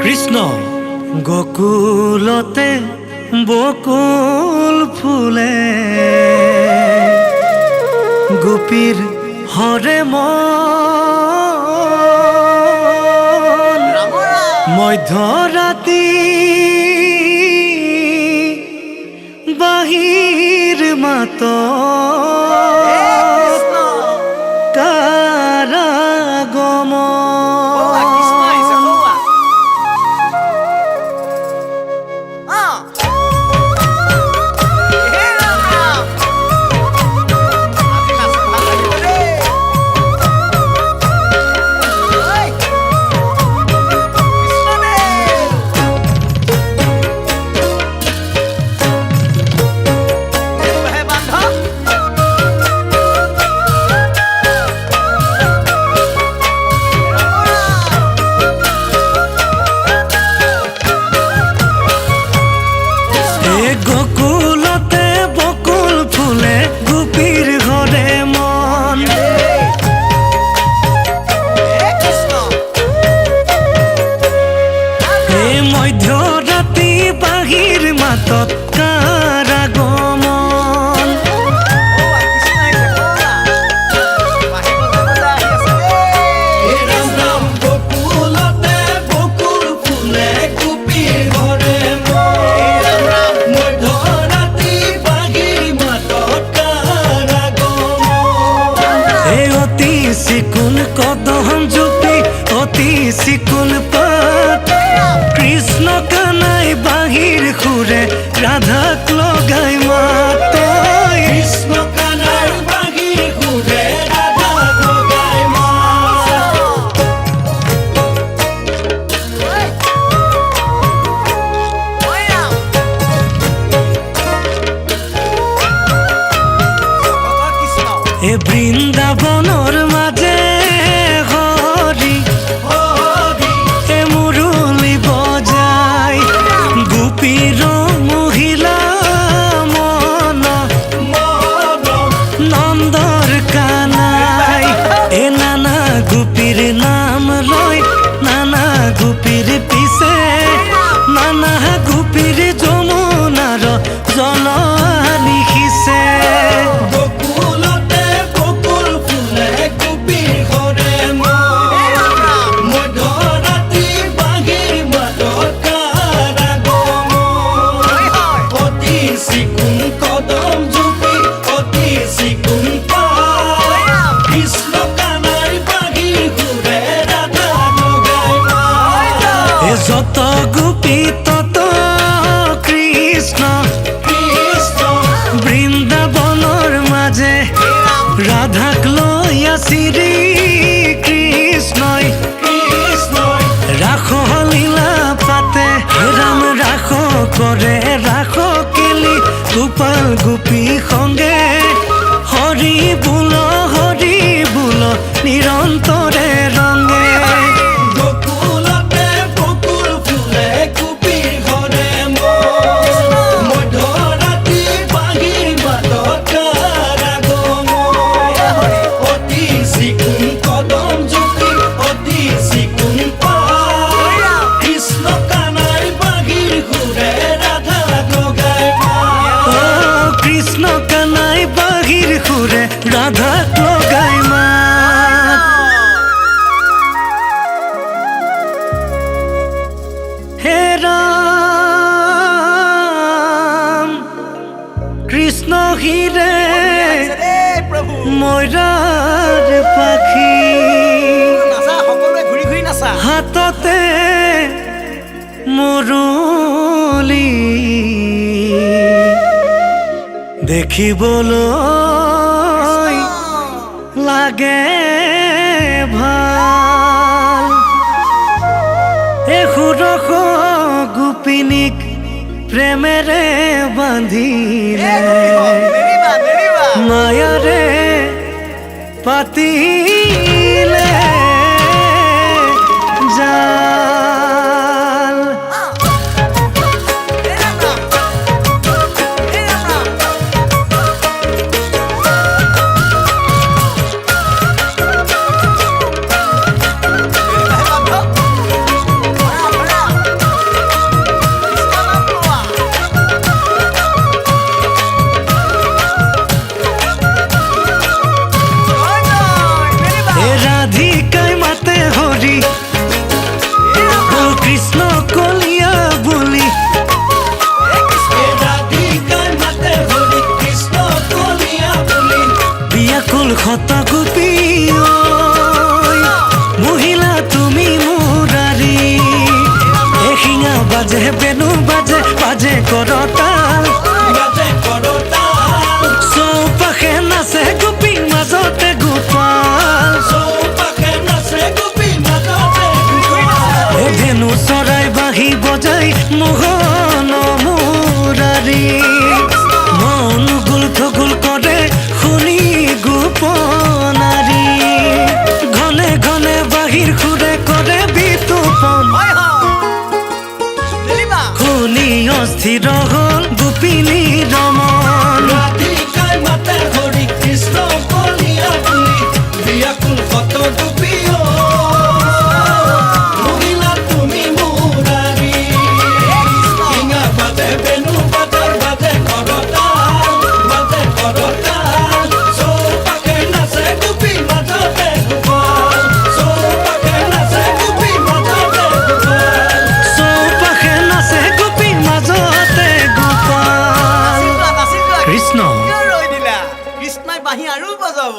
কৃষ্ণ গোকুলতে বকুল ফুলে গোপীর হরে মন মধ্যরাতি বাহির মাত গোকুলতে বকুল ফুলে গোপীর ঘরে মন মধ্যরাতি বাহির মাতত কারাগমন গোকুলতে বকুল ফুলে গোপীর ঘরে সিকুন কদম জুপি অতি সিকুন পাত কৃষ্ণ কানাই বাহির ঘুরে রাধাক লগাই মাত কৃষ্ণ কানাই বাহির ঘুরে রাধাক লগাই মাত এ বৃন্দাবনর মাঝে হরি এ মুরলি বজাই গোপীর মহিলা মন নন্দর কানাই এ নানা গোপীর নাম লয় নানা গোপীর পিছে নানা গোপীর যমুনার জল লিখিছে যত গোপী তত কৃষ্ণ বৃন্দাবনর মাঝে রাধাক লইয়া শ্রী কৃষ্ণই রাখো লীলা পাতে রাম রাখো করে রাখো কেলি গোপাল গোপী সঙ্গে হরি বুল নিরন্তরে রঙে কৃষ্ণ কানাই বাহির ঘুরে রাধা লগাই মাত হে রাম কৃষ্ণ হিরে ময়রার পাখি হাততে মুরলি দেখিবলৈ লাগে ভাল এ সুৰস গোপিনীক প্ৰেমেৰে বান্ধিলে মায়াৰে পাতিলে জাল ক্ষত গোপী ঐ মহিলা তুমি মুরারি এখিঙা বাজে বেনু বাজে বাজে করতাল চৌপাশে নাচে গোপী মাজতে গোপাল ধেনু চৰাই বাঁহী বজাই মোহন মুৰাৰী মন গুল থগুল কৰে শুনি গোপনাৰী ঘনে ঘনে বাঁহীৰ সুৰে কৰে বিতুপন শুনি অস্থিৰ হ'ল গোপিনী ৰমন কৃষ্ণই বাঁহী আৰু বজাব।